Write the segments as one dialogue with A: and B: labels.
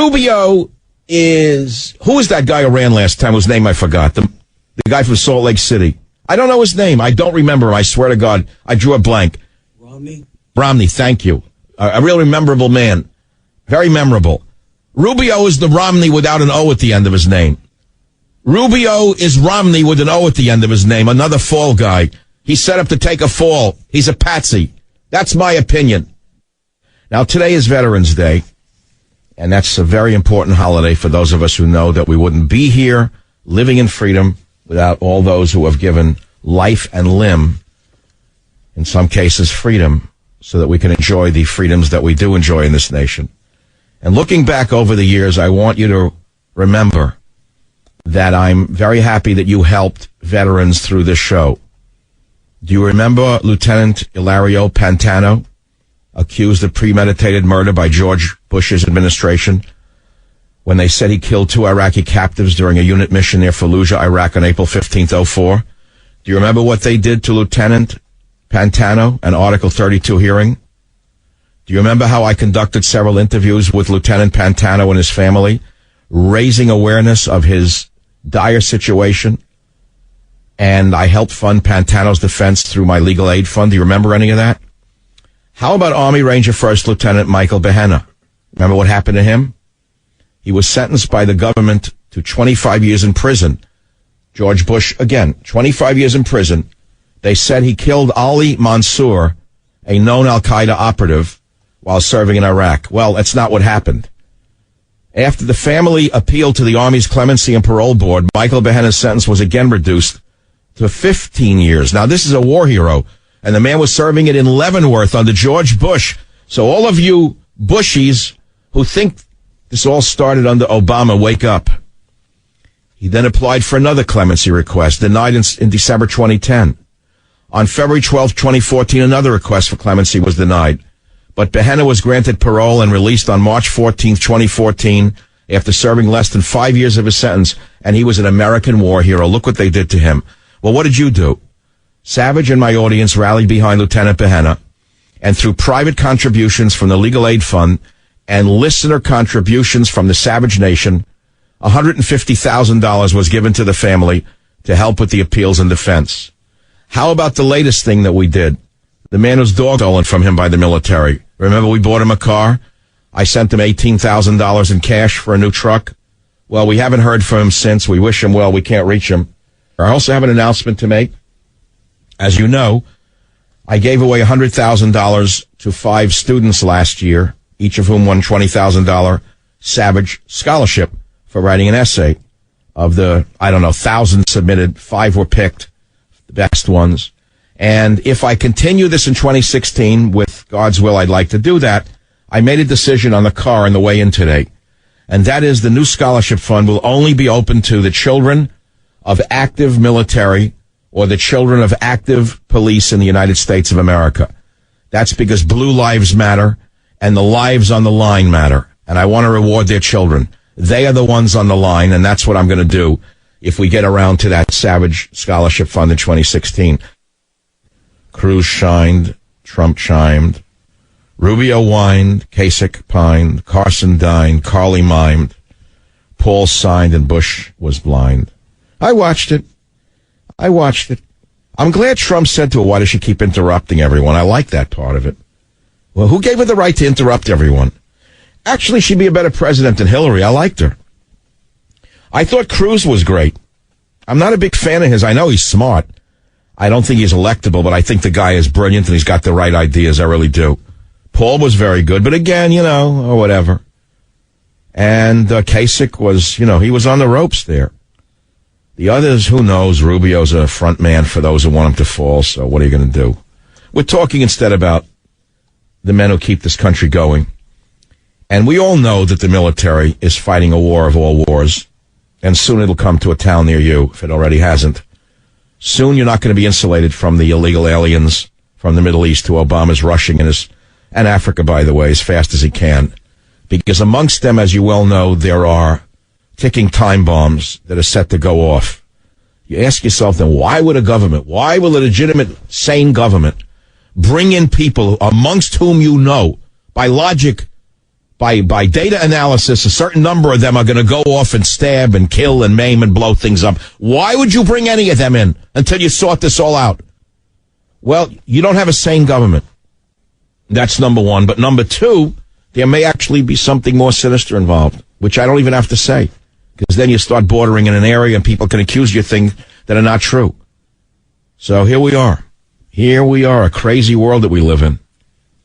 A: Rubio is... Who was that guy who ran last time whose name I forgot? The guy from Salt Lake City. I don't know his name. I don't remember him. I swear to God. I drew a blank. Romney, thank you. A really memorable man. Very memorable. Rubio is the Romney without an O at the end of his name. Rubio is Romney with an O at the end of his name. Another fall guy. He's set up to take a fall. He's a patsy. That's my opinion. Now, today is Veterans Day, and that's a very important holiday for those of us who know that we wouldn't be here living in freedom without all those who have given life and limb, in some cases freedom, so that we can enjoy the freedoms that we do enjoy in this nation. And looking back over the years, I want you to remember that I'm very happy that you helped veterans through this show. Do you remember Lieutenant Ilario Pantano, accused of premeditated murder by George Bush's administration when they said he killed 2 Iraqi captives during a unit mission near Fallujah, Iraq on April 15th, 2004? Do you remember what they did to Lieutenant Pantano, an Article 32 hearing? Do you remember how I conducted several interviews with Lieutenant Pantano and his family, raising awareness of his dire situation? And I helped fund Pantano's defense through my legal aid fund. Do you remember any of that? How about Army Ranger First Lieutenant Michael Behenna? Remember what happened to him? He was sentenced by the government to 25 years in prison. George Bush, again, 25 years in prison. They said he killed Ali Mansour, a known al-Qaeda operative, while serving in Iraq. Well, that's not what happened. After the family appealed to the Army's Clemency and Parole Board, Michael Behenna's sentence was again reduced to 15 years. Now, this is a war hero, and the man was serving it in Leavenworth under George Bush. So all of you Bushies who think this all started under Obama, wake up. He then applied for another clemency request, denied in December 2010. On February 12, 2014, another request for clemency was denied. But Behenna was granted parole and released on March 14, 2014, after serving less than 5 years of his sentence, and he was an American war hero. Look what they did to him. Well, what did you do? Savage and my audience rallied behind Lieutenant Behenna, and through private contributions from the Legal Aid Fund and listener contributions from the Savage Nation, $150,000 was given to the family to help with the appeals and defense. How about the latest thing that we did? The man whose dog stolen from him by the military. Remember we bought him a car? I sent him $18,000 in cash for a new truck. Well, we haven't heard from him since. We wish him well. We can't reach him. I also have an announcement to make. As you know, I gave away $100,000 to 5 students last year, each of whom won $20,000 Savage scholarship for writing an essay. Of the, 1,000 submitted, 5 were picked, the best ones. And if I continue this in 2016, with God's will, I'd like to do that. I made a decision on the car on the way in today. And that is the new scholarship fund will only be open to the children of active military or the children of active police in the United States of America. That's because blue lives matter and the lives on the line matter. And I want to reward their children. They are the ones on the line, and that's what I'm going to do if we get around to that Savage Scholarship Fund in 2016. Cruz shined, Trump chimed, Rubio whined, Kasich pined, Carson dined, Carly mimed, Paul signed, and Bush was blind. I watched it. I'm glad Trump said to her, why does she keep interrupting everyone? I like that part of it. Well, who gave her the right to interrupt everyone? Actually, she'd be a better president than Hillary. I liked her. I thought Cruz was great. I'm not a big fan of his. I know he's smart. I don't think he's electable, but I think the guy is brilliant and he's got the right ideas. I really do. Paul was very good, but again, or whatever. And Kasich was, he was on the ropes there. The others, who knows? Rubio's a front man for those who want him to fall, so what are you going to do? We're talking instead about the men who keep this country going. And we all know that the military is fighting a war of all wars, and soon it'll come to a town near you, if it already hasn't. Soon you're not going to be insulated from the illegal aliens from the Middle East who Obama's rushing and Africa, by the way, as fast as he can. Because amongst them, as you well know, there are ticking time bombs that are set to go off. You ask yourself then, why will a legitimate, sane government bring in people amongst whom by logic, by data analysis, a certain number of them are going to go off and stab and kill and maim and blow things up. Why would you bring any of them in until you sort this all out? Well, you don't have a sane government. That's number one. But number two, there may actually be something more sinister involved, which I don't even have to say, because then you start bordering in an area and people can accuse you of things that are not true. So here we are. Here we are, a crazy world that we live in.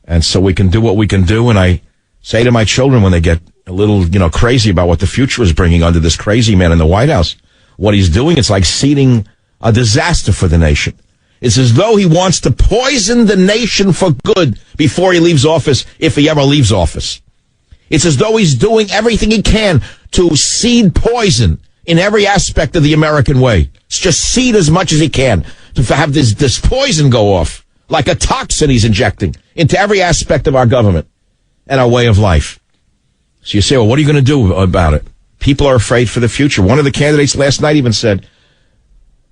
A: And so we can do what we can do, and I say to my children when they get a little, crazy about what the future is bringing under this crazy man in the White House, what he's doing, it's like seeding a disaster for the nation. It's as though he wants to poison the nation for good before he leaves office, if he ever leaves office. It's as though he's doing everything he can to seed poison in every aspect of the American way. It's just seed as much as he can to have this poison go off, like a toxin he's injecting into every aspect of our government and our way of life. So you say, well, what are you going to do about it? People are afraid for the future. One of the candidates last night even said,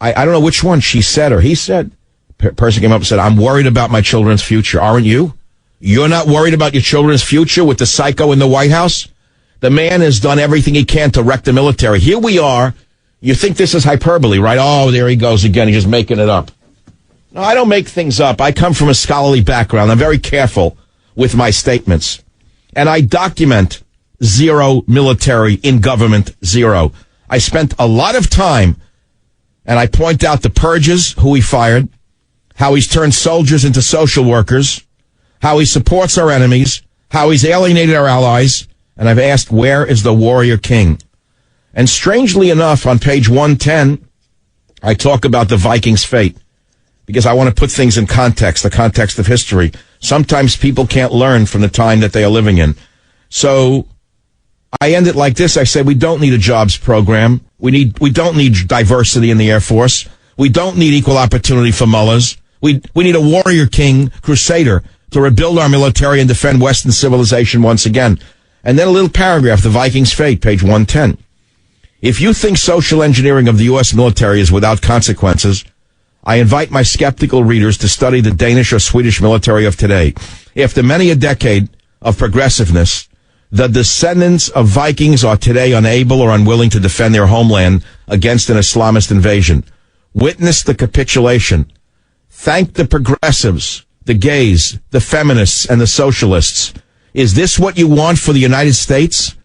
A: I don't know which one, she said or he said, person came up and said, I'm worried about my children's future. Aren't you? You're not worried about your children's future with the psycho in the White House? The man has done everything he can to wreck the military. Here we are. You think this is hyperbole, right? Oh, there he goes again. He's just making it up. No, I don't make things up. I come from a scholarly background. I'm very careful with my statements. And I document zero military in government, zero. I spent a lot of time, and I point out the purges, who he fired, how he's turned soldiers into social workers, how he supports our enemies, how he's alienated our allies, and I've asked, where is the warrior king? And strangely enough, on page 110, I talk about the Vikings' fate, because I want to put things in context, the context of history. Sometimes people can't learn from the time that they are living in. So I end it like this. I say we don't need a jobs program. We don't need diversity in the Air Force. We don't need equal opportunity for mullahs. We need a warrior king, crusader, to rebuild our military and defend Western civilization once again. And then a little paragraph, the Vikings' fate, page 110. If you think social engineering of the U.S. military is without consequences, I invite my skeptical readers to study the Danish or Swedish military of today. After many a decade of progressiveness, the descendants of Vikings are today unable or unwilling to defend their homeland against an Islamist invasion. Witness the capitulation. Thank the progressives, the gays, the feminists, and the socialists. Is this what you want for the United States?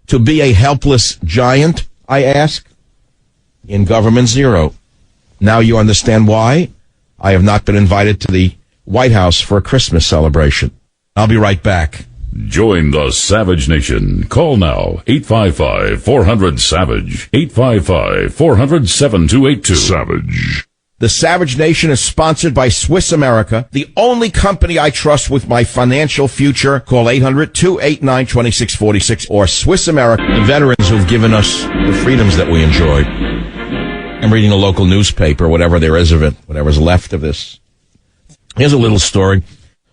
A: To be a helpless giant, I ask? In government, zero. Now you understand why I have not been invited to the White House for a Christmas celebration. I'll be right back.
B: Join the Savage Nation. Call now, 855-400-SAVAGE, 855-400-7282. Savage.
A: The Savage Nation is sponsored by Swiss America, the only company I trust with my financial future. Call 800-289-2646 or Swiss America, the veterans who've given us the freedoms that we enjoy. I'm reading a local newspaper, whatever there is of it, whatever's left of this. Here's a little story.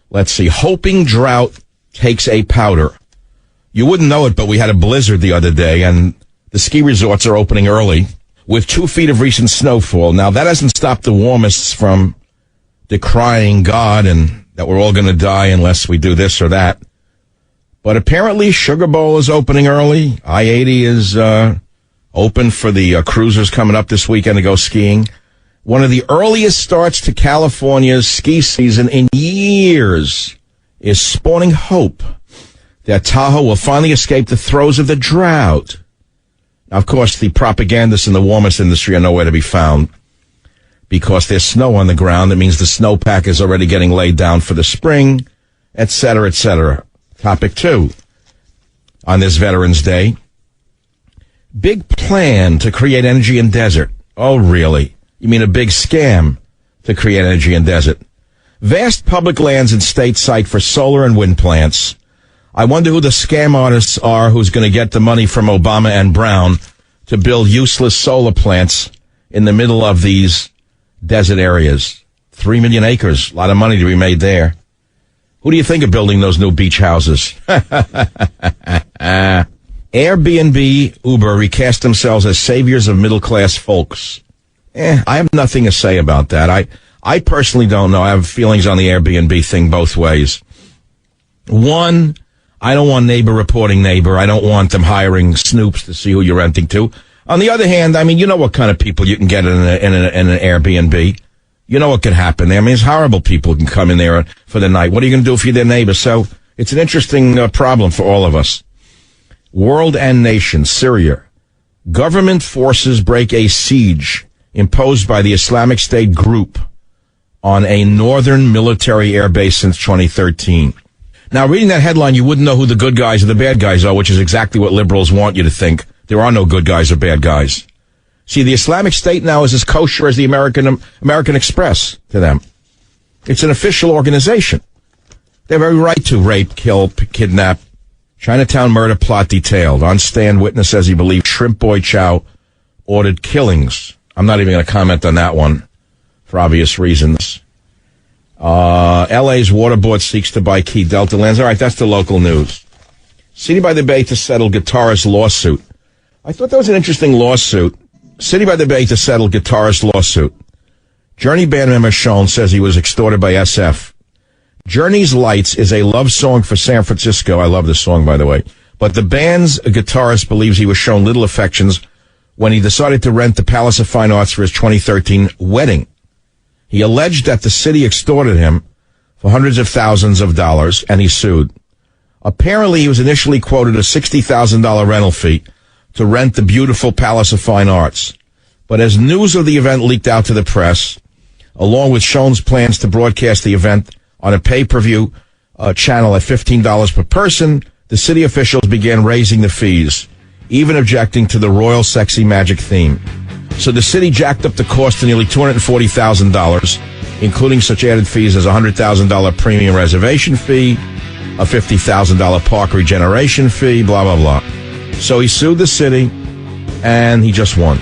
A: Let's see. Hoping drought takes a powder. You wouldn't know it, but we had a blizzard the other day, and the ski resorts are opening early with 2 feet of recent snowfall. Now, that hasn't stopped the warmists from decrying God and that we're all going to die unless we do this or that. But apparently, Sugar Bowl is opening early. I-80 is open for the cruisers coming up this weekend to go skiing. One of the earliest starts to California's ski season in years is spawning hope that Tahoe will finally escape the throes of the drought. Now, of course, the propagandists in the warmest industry are nowhere to be found because there's snow on the ground. That means the snowpack is already getting laid down for the spring, et cetera, et cetera. Topic 2 on this Veterans Day. Big plan to create energy in desert. Oh, really? You mean a big scam to create energy in desert? Vast public lands and state site for solar and wind plants. I wonder who the scam artists are who's going to get the money from Obama and Brown to build useless solar plants in the middle of these desert areas. 3 million acres. A lot of money to be made there. Who do you think of building those new beach houses? Airbnb, Uber recast themselves as saviors of middle-class folks. I have nothing to say about that. I personally don't know. I have feelings on the Airbnb thing both ways. One, I don't want neighbor reporting neighbor. I don't want them hiring snoops to see who you're renting to. On the other hand, I mean, you know what kind of people you can get in an Airbnb. You know what can happen there. I mean, it's horrible people can come in there for the night. What are you going to do if you're their neighbor? So it's an interesting problem for all of us. World and nation, Syria. Government forces break a siege imposed by the Islamic State group on a northern military airbase since 2013. Now, reading that headline, you wouldn't know who the good guys or the bad guys are, which is exactly what liberals want you to think. There are no good guys or bad guys. See, the Islamic State now is as kosher as the American Express to them. It's an official organization. They have every right to rape, kill, kidnap. Chinatown murder plot detailed. On stand, witness says he believes Shrimp Boy Chow ordered killings. I'm not even going to comment on that one for obvious reasons. LA's water board seeks to buy key Delta lands. All right, that's the local news. City by the Bay to settle guitarist lawsuit. I thought that was an interesting lawsuit. City by the Bay to settle guitarist lawsuit. Journey band member Sean says he was extorted by SF. Journey's Lights is a love song for San Francisco. I love this song, by the way. But the band's guitarist believes he was shown little affections when he decided to rent the Palace of Fine Arts for his 2013 wedding. He alleged that the city extorted him for hundreds of thousands of dollars, and he sued. Apparently, he was initially quoted a $60,000 rental fee to rent the beautiful Palace of Fine Arts. But as news of the event leaked out to the press, along with Schoen's plans to broadcast the event on a pay-per-view channel at $15 per person, the city officials began raising the fees, even objecting to the royal sexy magic theme. So the city jacked up the cost to nearly $240,000, including such added fees as a $100,000 premium reservation fee, a $50,000 park regeneration fee, blah, blah, blah. So he sued the city, and he just won.